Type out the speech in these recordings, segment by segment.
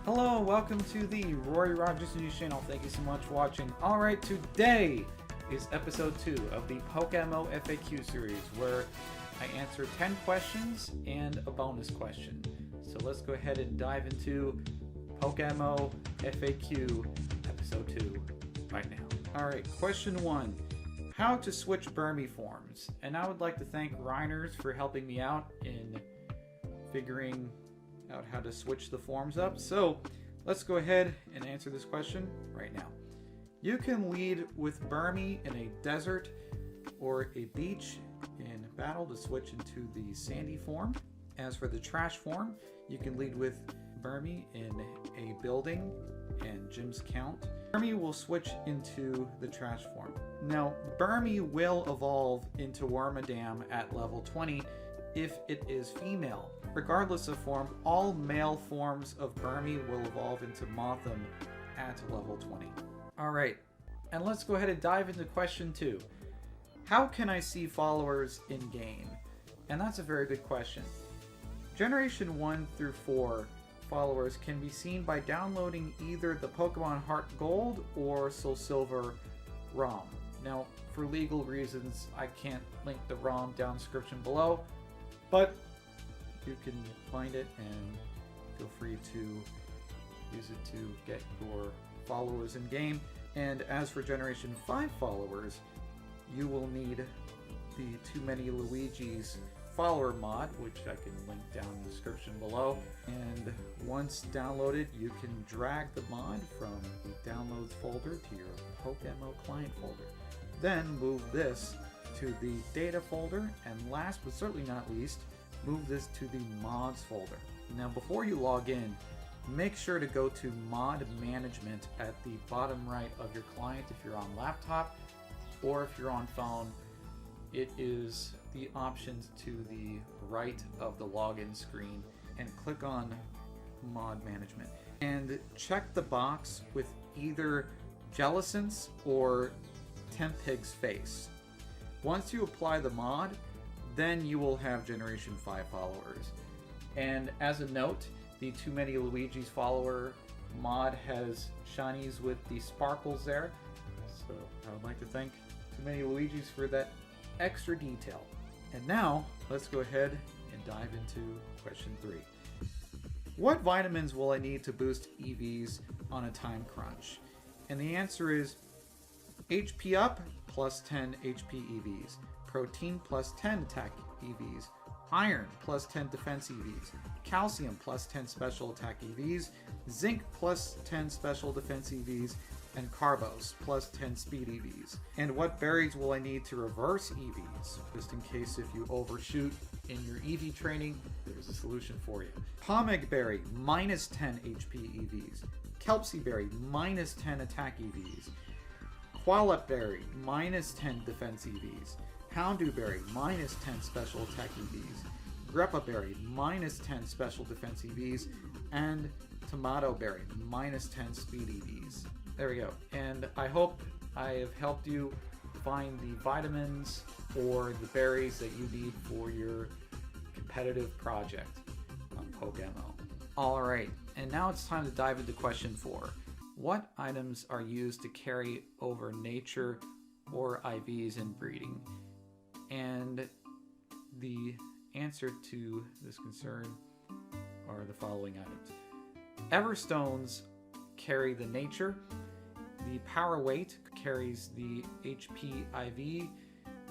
Hello, welcome to the Rory Rogers News Channel. Thank you so much for watching. Alright, today is episode 2 of the PokeMMO FAQ series, where I answer 10 questions and a bonus question. So let's go ahead and dive into PokeMMO FAQ episode 2 right now. Alright, question 1. How to switch Burmy forms. And I would like to thank Reiners for helping me out in figuring out how to switch the forms up. So let's go ahead and answer this question right now. You can lead with Burmy in a desert or a beach in battle to switch into the sandy form. As for the trash form, you can lead with Burmy in a building and gyms count. Burmy will switch into the trash form. Now, Burmy will evolve into Wormadam at level 20 if it is female. Regardless of form, all male forms of Burmy will evolve into Mothim at level 20. Alright, and let's go ahead and dive into question 2. How can I see followers in-game? And that's a very good question. Generation 1 through 4 followers can be seen by downloading either the Pokemon Heart Gold or Soul Silver ROM. Now, for legal reasons, I can't link the ROM down in the description below, but you can find it and feel free to use it to get your followers in game. And as for Generation 5 followers, you will need the Too Many Luigi's follower mod, which I can link down in the description below. And once downloaded, you can drag the mod from the downloads folder to your PokeMMO client folder. Then move this to the data folder, and last but certainly not least, move this to the mods folder. Now before you log in, make sure to go to mod management at the bottom right of your client if you're on laptop, or if you're on phone, it is the options to the right of the login screen, and click on mod management. And check the box with either Jellicent's or Tempig's face. Once you apply the mod, then you will have Generation 5 followers. And as a note, the Too Many Luigi's follower mod has shinies with the sparkles there. So I would like to thank Too Many Luigi's for that extra detail. And now, let's go ahead and dive into question 3. What vitamins will I need to boost EVs on a time crunch? And the answer is HP up plus 10 HP EVs. Protein plus 10 attack EVs, iron plus 10 defense EVs, calcium plus 10 special attack EVs, zinc plus 10 special defense EVs, and carbos plus 10 speed EVs. And what berries will I need to reverse EVs? Just in case if you overshoot in your EV training, there's a solution for you. Pomeg berry minus 10 HP EVs, Kelpsie berry minus 10 attack EVs, Qualit berry minus 10 defense EVs, Houndoom berry minus 10 special attack EVs, Greppa berry minus 10 special defense EVs, and Tomato berry minus 10 speed EVs. There we go. And I hope I have helped you find the vitamins or the berries that you need for your competitive project on PokeMMO. Alright, and now it's time to dive into question 4. What items are used to carry over nature or IVs in breeding? And the answer to this concern are the following items. Everstones carry the nature, the Power Weight carries the HP IV,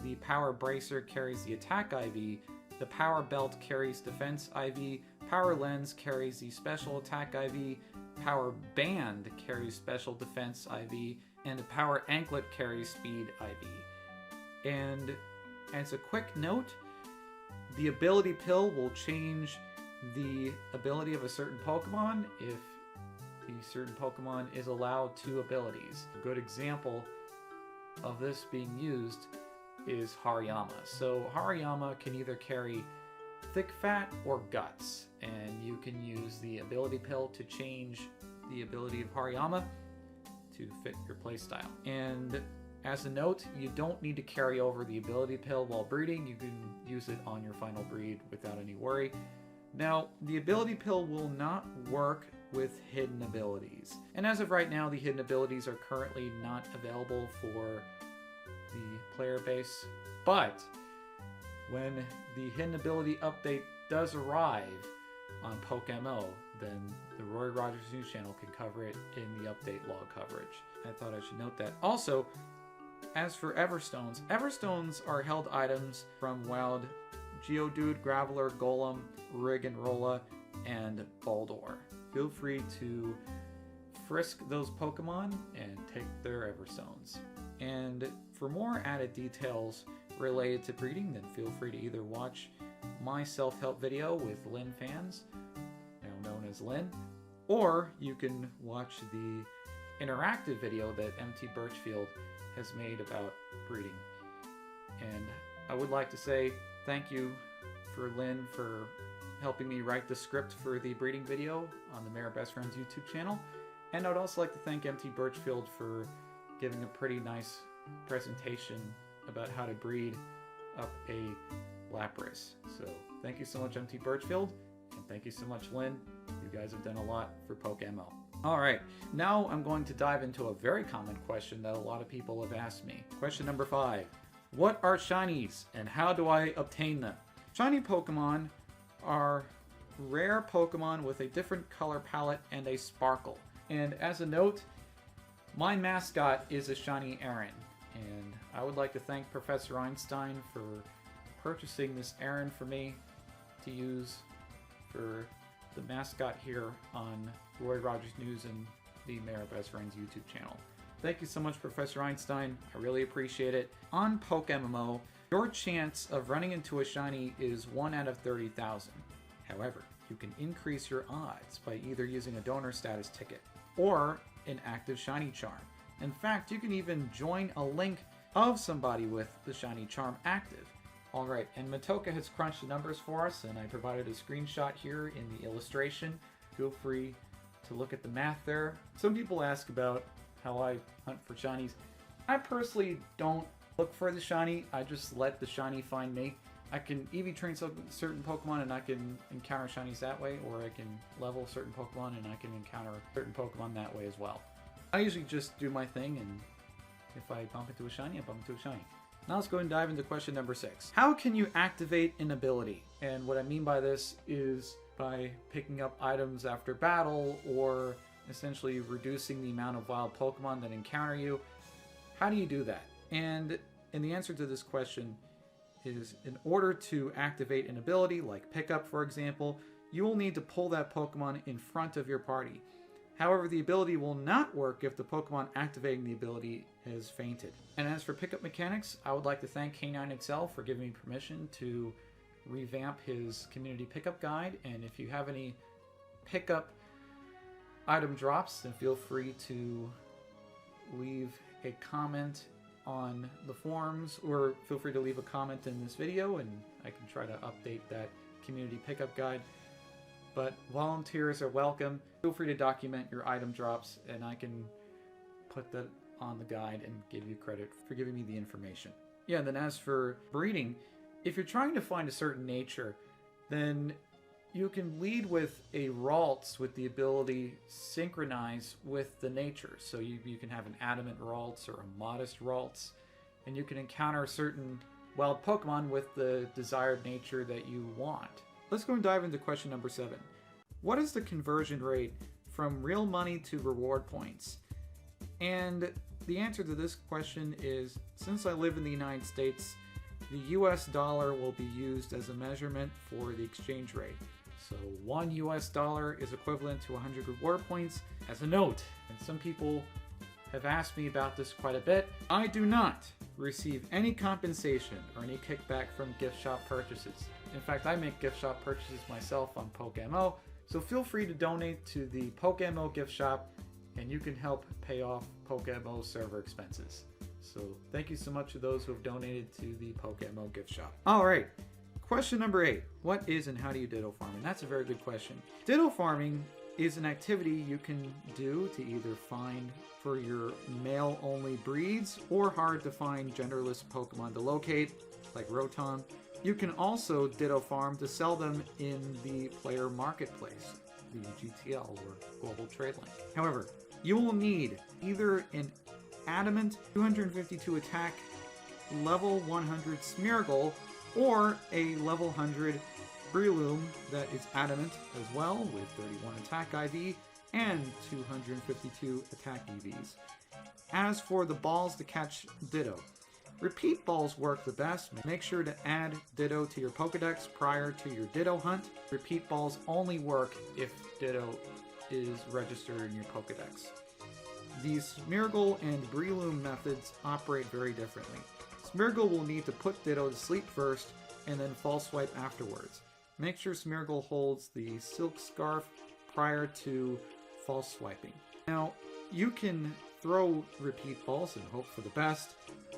the Power Bracer carries the attack IV, the Power Belt carries defense IV, Power Lens carries the special attack IV, Power Band carries special defense IV, and the Power Anklet carries speed IV. And as a quick note, the ability pill will change the ability of a certain Pokemon if the certain Pokemon is allowed 2 abilities. A good example of this being used is Hariyama. So Hariyama can either carry thick fat or guts, and you can use the ability pill to change the ability of Hariyama to fit your playstyle. And as a note, you don't need to carry over the ability pill while breeding. You can use it on your final breed without any worry. Now, the ability pill will not work with hidden abilities. And as of right now, the hidden abilities are currently not available for the player base, but when the hidden ability update does arrive on PokeMMO, then the Roy Rogers News channel can cover it in the update log coverage. I thought I should note that. Also, as for Everstones, Everstones are held items from Wild Geodude, Graveler, Golem, Riggenrola, and Baldor. Feel free to frisk those Pokemon and take their Everstones. And for more added details related to breeding, then feel free to either watch my self-help video with Lynn Fans, now known as Lynn, or you can watch the interactive video that MT Birchfield has made about breeding. And I would like to say thank you for Lynn for helping me write the script for the breeding video on the Mayor Best Friends YouTube channel. And I would also like to thank MT Birchfield for giving a pretty nice presentation about how to breed up a Lapras. So thank you so much, MT Birchfield, and thank you so much, Lynn. You guys have done a lot for PokeMMO. Alright, now I'm going to dive into a very common question that a lot of people have asked me. Question number 5. What are shinies, and how do I obtain them? Shiny Pokemon are rare Pokemon with a different color palette and a sparkle. And as a note, my mascot is a shiny Aaron, and I would like to thank Professor Einstein for purchasing this Aaron for me to use for the mascot here on Roy Rogers News and the Mayor Best Friends YouTube channel. Thank you so much, Professor Einstein. I really appreciate it. On PokeMMO, your chance of running into a shiny is 1 out of 30,000. However, you can increase your odds by either using a donor status ticket or an active shiny charm. In fact, you can even join a link of somebody with the shiny charm active. Alright, and Matoka has crunched the numbers for us, and I provided a screenshot here in the illustration. Feel free to look at the math there. Some people ask about how I hunt for shinies. I personally don't look for the shiny, I just let the shiny find me. I can EV train certain Pokemon and I can encounter shinies that way, or I can level certain Pokemon and I can encounter certain Pokemon that way as well. I usually just do my thing, and if I bump into a shiny, I bump into a shiny. Now let's go and dive into question number 6. How can you activate an ability? And what I mean by this is by picking up items after battle, or essentially reducing the amount of wild Pokemon that encounter you. How do you do that? And the answer to this question is, in order to activate an ability, like pickup for example, you will need to pull that Pokemon in front of your party. However, the ability will not work if the Pokemon activating the ability has fainted. And as for pickup mechanics, I would like to thank K9XL for giving me permission to revamp his community pickup guide. And if you have any pickup item drops, then feel free to leave a comment on the forums, or feel free to leave a comment in this video and I can try to update that community pickup guide. But volunteers are welcome. Feel free to document your item drops and I can put that on the guide and give you credit for giving me the information. Yeah, and then as for breeding, if you're trying to find a certain nature, then you can lead with a Ralts with the ability synchronize with the nature. So you can have an Adamant Ralts or a Modest Ralts, and you can encounter certain wild Pokemon with the desired nature that you want. Let's go and dive into question number 7. What is the conversion rate from real money to reward points? And the answer to this question is, since I live in the United States, the US dollar will be used as a measurement for the exchange rate. So $1 US is equivalent to 100 reward points. As a note, and some people have asked me about this quite a bit, I do not receive any compensation or any kickback from gift shop purchases. In fact, I make gift shop purchases myself on PokeMMO, so feel free to donate to the PokeMMO gift shop and you can help pay off PokeMMO server expenses. So thank you so much to those who have donated to the PokeMMO gift shop. Alright, question number 8. What is and how do you Ditto farm? And that's a very good question. Ditto farming is an activity you can do to either find for your male-only breeds or hard-to-find genderless Pokemon to locate, like Rotom. You can also Ditto farm to sell them in the player marketplace. the GTL, or Global Trade Link. However, you will need either an Adamant 252 attack level 100 Smeargle or a level 100 Breloom that is Adamant as well, with 31 attack IV and 252 attack EVs. As for the balls to catch Ditto, repeat balls work the best. Make sure to add Ditto to your Pokedex prior to your Ditto hunt. Repeat balls only work if Ditto is registered in your Pokedex. These Smeargle and Breloom methods operate very differently. Smeargle will need to put Ditto to sleep first and then false swipe afterwards. Make sure Smeargle holds the Silk Scarf prior to false swiping. Now, you can throw repeat balls and hope for the best.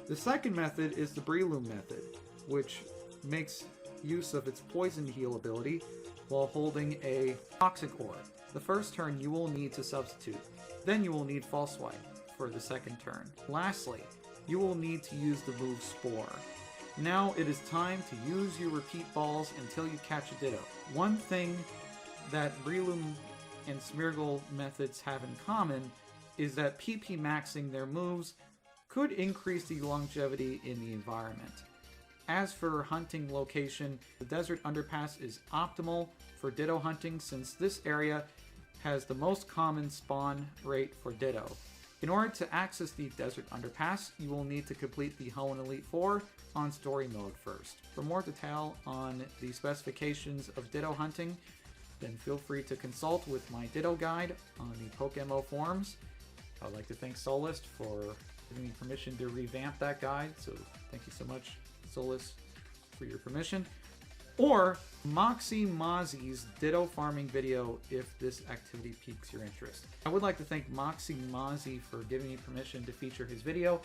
The second method is the Breloom method, which makes use of its Poison Heal ability while holding a Toxic Orb. The first turn you will need to substitute. Then you will need False Swipe for the second turn. Lastly, you will need to use the move Spore. Now it is time to use your repeat balls until you catch a Ditto. One thing that Breloom and Smeargle methods have in common is that PP maxing their moves could increase the longevity in the environment. As for hunting location, the Desert Underpass is optimal for Ditto hunting since this area has the most common spawn rate for Ditto. In order to access the Desert Underpass, you will need to complete the Hoenn Elite 4 on story mode first. For more detail on the specifications of Ditto hunting, then feel free to consult with my Ditto guide on the PokeMMO forums. I'd like to thank Solist for giving me permission to revamp that guide, so thank you so much, Solist, for your permission. Or Moxie Mozzie's Ditto farming video if this activity piques your interest. I would like to thank Moxie Mozzie for giving me permission to feature his video,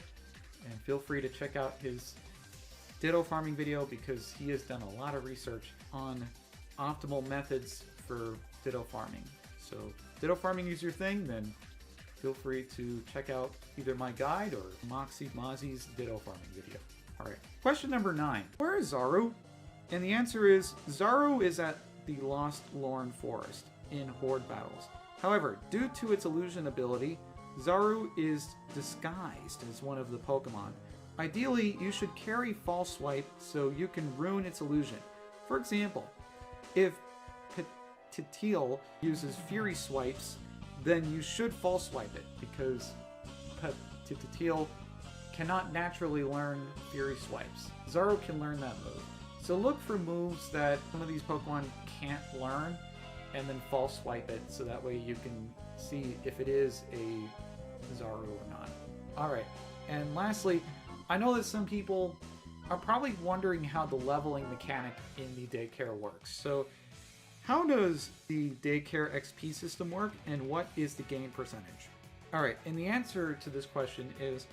and feel free to check out his Ditto farming video because he has done a lot of research on optimal methods for Ditto farming. So if Ditto farming is your thing, then feel free to check out either my guide or Moxie Mozzie's Ditto farming video. Alright, question number 9. Where is Zorua? And the answer is, Zorua is at the Lost Lorn Forest in Horde battles. However, due to its illusion ability, Zorua is disguised as one of the Pokemon. Ideally, you should carry False Swipe so you can ruin its illusion. For example, if Petitiel uses Fury Swipes, then you should False Swipe it, because Petitiel cannot naturally learn Fury Swipes. Zorua can learn that move. So look for moves that some of these Pokemon can't learn, and then False Swipe it, so that way you can see if it is a Zorua or not. Alright, and lastly, I know that some people are probably wondering how the leveling mechanic in the Daycare works. So how does the Daycare XP system work, and what is the gain percentage? Alright, and the answer to this question is,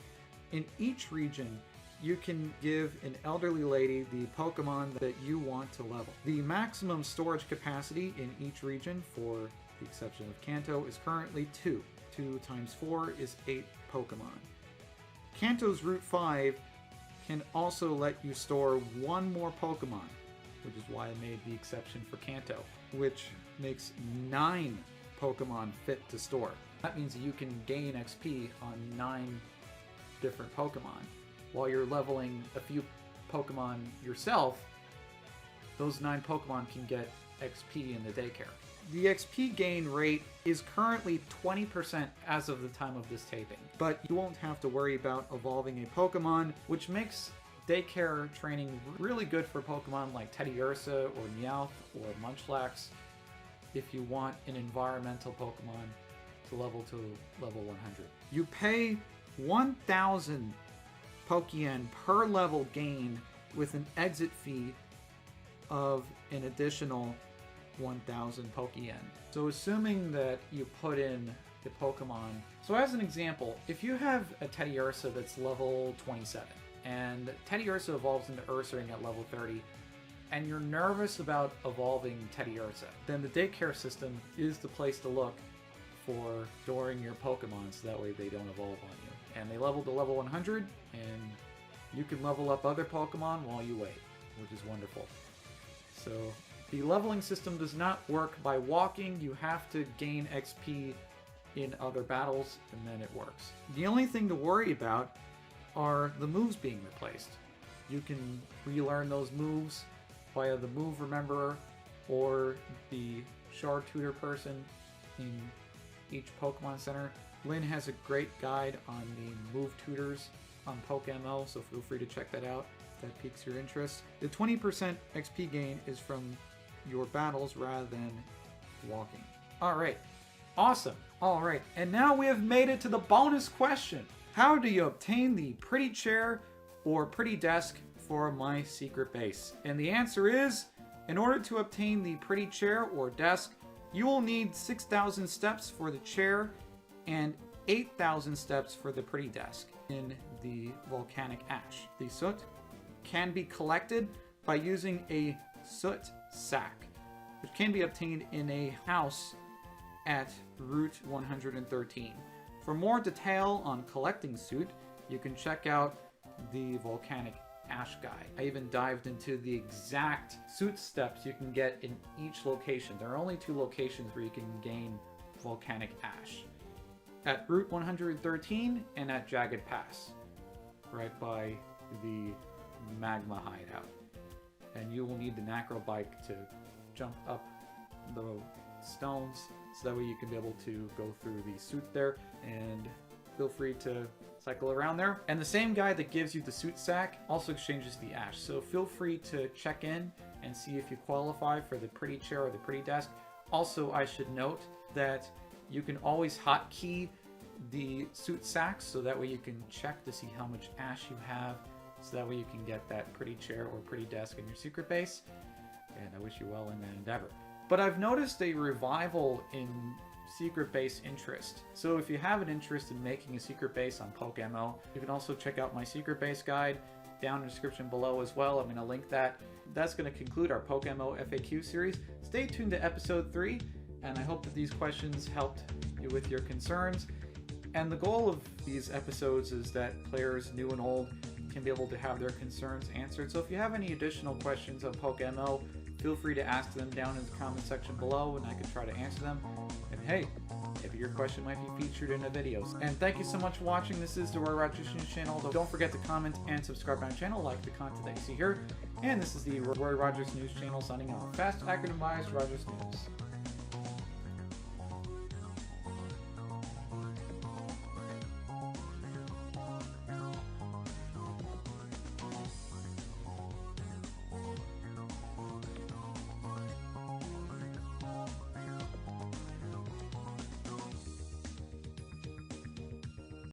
in each region, you can give an elderly lady the Pokemon that you want to level. The maximum storage capacity in each region, for the exception of Kanto, is currently 2. 2 times 4 is 8 Pokemon. Kanto's Route 5 can also let you store 1 more Pokemon, which is why I made the exception for Kanto, which makes 9 Pokemon fit to store. That means that you can gain XP on 9 different Pokemon. While you're leveling a few Pokemon yourself, those 9 Pokemon can get XP in the Daycare. The XP gain rate is currently 20% as of the time of this taping, but you won't have to worry about evolving a Pokemon, which makes Daycare training really good for Pokemon like Teddiursa or Meowth or Munchlax if you want an environmental Pokemon to level 100. You pay 1,000 Pokeyen per level gain with an exit fee of an additional 1,000 Pokeyen. So assuming that you put in the Pokemon, so as an example, if you have a Teddiursa that's level 27 and Teddiursa evolves into Ursaring at level 30 and you're nervous about evolving Teddiursa, then the Daycare system is the place to look for storing your Pokemon so that way they don't evolve on you. And they level to level 100, and you can level up other Pokemon while you wait, which is wonderful. So The leveling system does not work by walking. You have to gain XP in other battles, and then it works. The only thing to worry about are the moves being replaced. You can relearn those moves via the Move Rememberer or the Shard Tutor person in each Pokemon Center. Lynn has a great guide on the move tutors on PokeMMO, so feel free to check that out if that piques your interest. The 20% XP gain is from your battles rather than walking. Alright, awesome. Alright, and now we have made it to the bonus question. How do you obtain the pretty chair or pretty desk for my secret base? And the answer is, in order to obtain the pretty chair or desk, you will need 6,000 steps for the chair and 8,000 steps for the pretty desk in the volcanic ash. The soot can be collected by using a soot sack, which can be obtained in a house at Route 113. For more detail on collecting soot, you can check out the volcanic ash guide. I even dived into the exact soot steps you can get in each location. There are only 2 locations where you can gain volcanic ash. At Route 113 and at Jagged Pass, right by the magma hideout. And you will need the Nacro bike to jump up the stones, so that way you can be able to go through the suit there, and feel free to cycle around there. And the same guy that gives you the suit sack also exchanges the ash, so feel free to check in and see if you qualify for the pretty chair or the pretty desk. Also, I should note that you can always hotkey the suit sacks, so that way you can check to see how much ash you have, so that way you can get that pretty chair or pretty desk in your secret base. And I wish you well in that endeavor. But I've noticed a revival in secret base interest. So if you have an interest in making a secret base on PokeMMO, you can also check out my secret base guide down in the description below as well. I'm going to link that. That's going to conclude our PokeMMO FAQ series. Stay tuned to episode 3, and I hope that these questions helped you with your concerns. And the goal of these episodes is that players new and old can be able to have their concerns answered. So if you have any additional questions on PokeMMO, feel free to ask them down in the comment section below, and I can try to answer them. And hey, maybe your question might be featured in a video. And thank you so much for watching. This is the Roy Rogers News channel. Don't forget to comment and subscribe to my channel, like the content that you see here. And this is the Roy Rogers News channel signing off. Fast, accurate, and biased Rogers News.